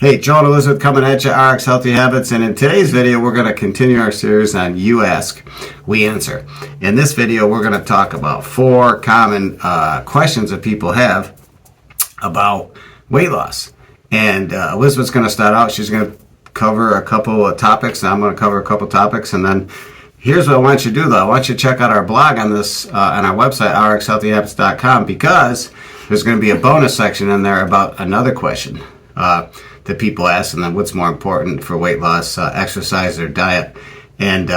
Hey, Joe and Elizabeth coming at you, RX Healthy Habits, and in today's video we're going to continue our series on You Ask, We Answer. In this video we're going to talk about 4 common questions that people have about weight loss. And Elizabeth's going to start out. She's going to cover a couple of topics, and I'm going to cover a couple of topics, and then here's what I want you to do though. I want you to check out our blog on this, on our website, rxhealthyhabits.com, because there's going to be a bonus section in there about another question that people ask, and then what's more important for weight loss, exercise or diet, and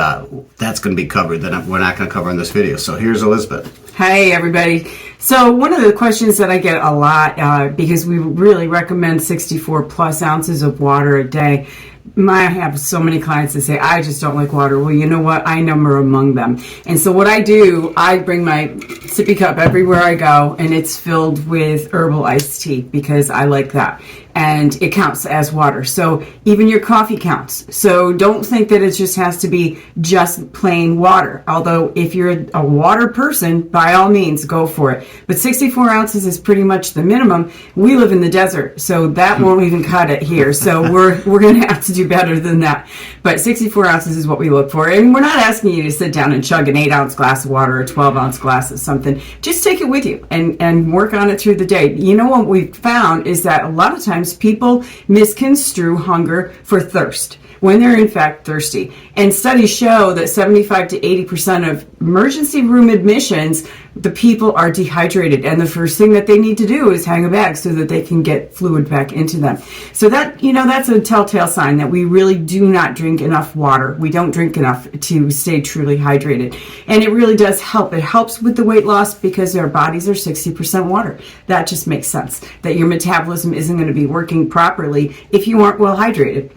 that's going to be covered that we're not going to cover in this video. So here's Elizabeth. Hey everybody. So one of the questions that I get a lot, because we really recommend 64 plus ounces of water a day. I have so many clients that say, I just don't like water. Well, you know what? I number among them. And so what I do, I bring my sippy cup everywhere I go, and it's filled with herbal iced tea because I like that. And it counts as water. So even your coffee counts. So don't think that it just has to be just plain water. Although if you're a water person, by all means, go for it. But 64 ounces is pretty much the minimum. We live in the desert, so that won't even cut it here. So we're going to have to do better than that. But 64 ounces is what we look for. And we're not asking you to sit down and chug an 8-ounce glass of water or a 12-ounce glass of something. Just take it with you and work on it through the day. You know what we've found is that a lot of times people misconstrue hunger for thirst when they're in fact thirsty. And studies show that 75 to 80% of emergency room admissions, the people are dehydrated. And the first thing that they need to do is hang a bag so that they can get fluid back into them. So that, that's a telltale sign that we really do not drink enough water. We don't drink enough to stay truly hydrated. And it really does help. It helps with the weight loss because our bodies are 60% water. That just makes sense, that your metabolism isn't going to be working properly if you aren't well hydrated.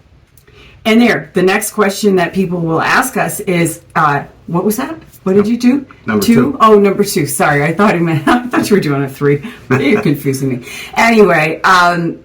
And the next question that people will ask us is, what was that? What did you do? Number 2. Oh, number 2. Sorry, I thought you were doing a 3. You're confusing me. Anyway,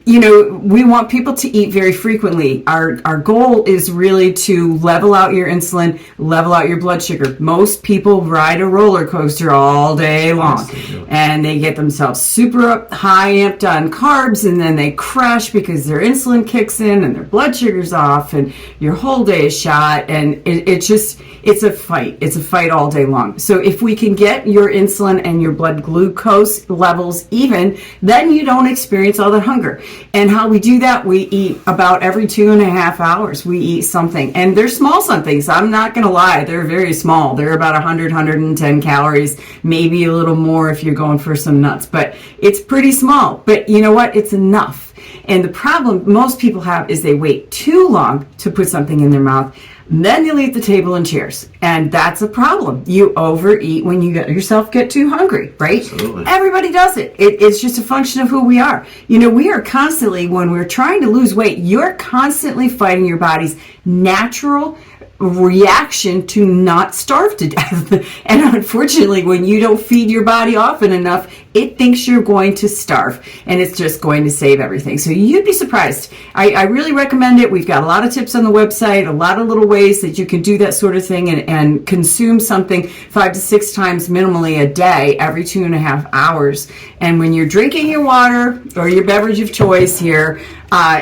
we want people to eat very frequently. Our goal is really to level out your insulin, level out your blood sugar. Most people ride a roller coaster all day long, and they get themselves super high amped on carbs, and then they crash because their insulin kicks in and their blood sugar's off, and your whole day is shot, and it's a fight. It's a fight all day long. So if we can get your insulin and your blood glucose levels even, then you don't experience all the hunger. And how we do that, we eat about every 2.5 hours. We eat something. And they're small somethings. I'm not going to lie. They're very small. They're about 100, 110 calories, maybe a little more if you're going for some nuts. But it's pretty small. But you know what? It's enough. And the problem most people have is they wait too long to put something in their mouth. Then they'll eat the table and chairs. And that's a problem. You overeat when you get too hungry, right? Absolutely. Everybody does it. It's just a function of who we are. We are constantly, when we're trying to lose weight, you're constantly fighting your body's natural reaction to not starve to death. And unfortunately, when you don't feed your body often enough, it thinks you're going to starve, and it's just going to save everything. So you'd be surprised. I really recommend it. We've got a lot of tips on the website, a lot of little ways that you can do that sort of thing and consume something 5 to 6 times minimally a day, every 2.5 hours. And when you're drinking your water or your beverage of choice here,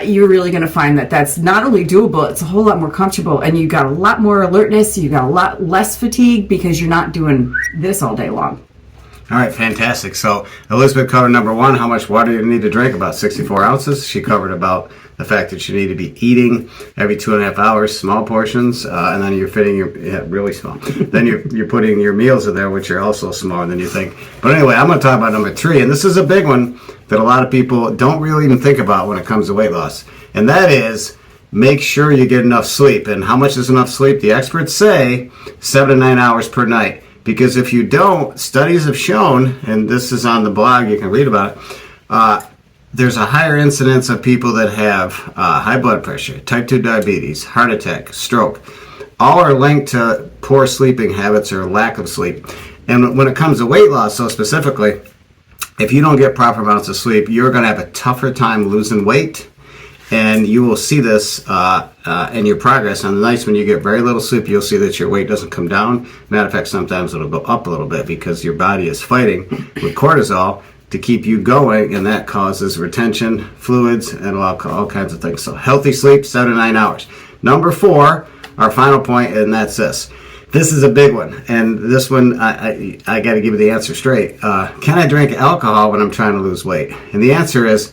you're really going to find that that's not only doable, it's a whole lot more comfortable, and you've got a lot more alertness, you've got a lot less fatigue because you're not doing this all day long. All right, fantastic. So Elizabeth covered number 1, how much water you need to drink, about 64 ounces. She covered about the fact that you need to be eating every 2.5 hours, small portions, and then you're fitting really small. Then you're putting your meals in there, which are also smaller than you think. But anyway, I'm going to talk about number 3, and this is a big one that a lot of people don't really even think about when it comes to weight loss, and that is make sure you get enough sleep. And how much is enough sleep? The experts say 7 to 9 hours per night. Because if you don't, studies have shown, and this is on the blog, you can read about it, there's a higher incidence of people that have high blood pressure, type 2 diabetes, heart attack, stroke. All are linked to poor sleeping habits or lack of sleep. And when it comes to weight loss, so specifically, if you don't get proper amounts of sleep, you're going to have a tougher time losing weight. And you will see this in your progress. On the nights when you get very little sleep, you'll see that your weight doesn't come down. Matter of fact, sometimes it'll go up a little bit because your body is fighting with cortisol to keep you going, and that causes retention, fluids, and all kinds of things. So healthy sleep, 7 to 9 hours. Number 4, our final point, and that's this. This is a big one, and this one, I got to give you the answer straight. Can I drink alcohol when I'm trying to lose weight? And the answer is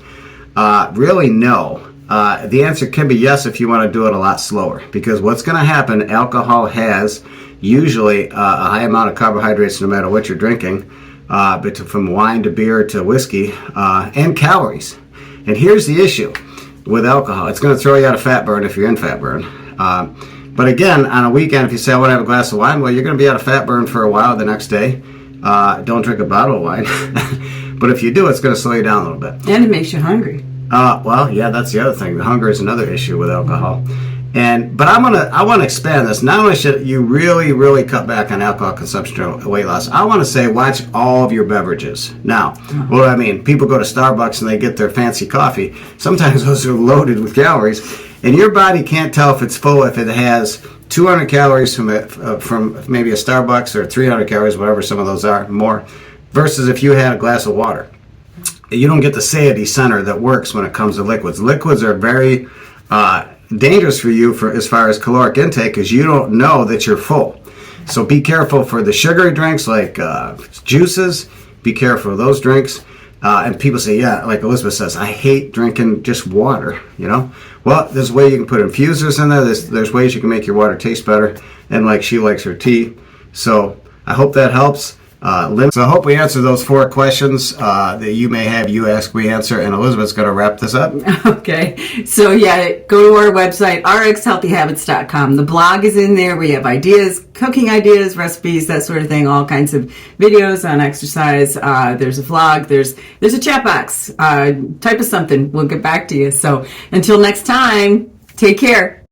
really no. The answer can be yes if you want to do it a lot slower, because what's going to happen, alcohol has usually a high amount of carbohydrates no matter what you're drinking, but from wine to beer to whiskey, and calories. And here's the issue with alcohol. It's going to throw you out of fat burn if you're in fat burn. But again, on a weekend, if you say, I want to have a glass of wine, well, you're going to be out of fat burn for a while the next day. Don't drink a bottle of wine. But if you do, it's going to slow you down a little bit. And it makes you hungry. Well, yeah, that's the other thing. The hunger is another issue with alcohol. But I want to expand this. Not only should you really, really cut back on alcohol consumption or weight loss, I want to say watch all of your beverages. Now, what do I mean? People go to Starbucks and they get their fancy coffee. Sometimes those are loaded with calories, and your body can't tell if it's full if it has 200 calories from maybe a Starbucks, or 300 calories, whatever some of those are, more, versus if you had a glass of water. You don't get the satiety center that works when it comes to liquids. Liquids are very dangerous for you as far as caloric intake, because you don't know that you're full. So be careful for the sugary drinks like juices. Be careful of those drinks. And people say, yeah, like Elizabeth says, I hate drinking just water, Well, there's a way you can put infusers in there. There's ways you can make your water taste better. And like she likes her tea. So I hope that helps. So I hope we answered those 4 questions that you may have. You ask, we answer, and Elizabeth's going to wrap this up. Okay. So yeah, go to our website, rxhealthyhabits.com. The blog is in there. We have ideas, cooking ideas, recipes, that sort of thing, all kinds of videos on exercise. There's a vlog. There's a chat box. Type us something. We'll get back to you. So until next time, take care.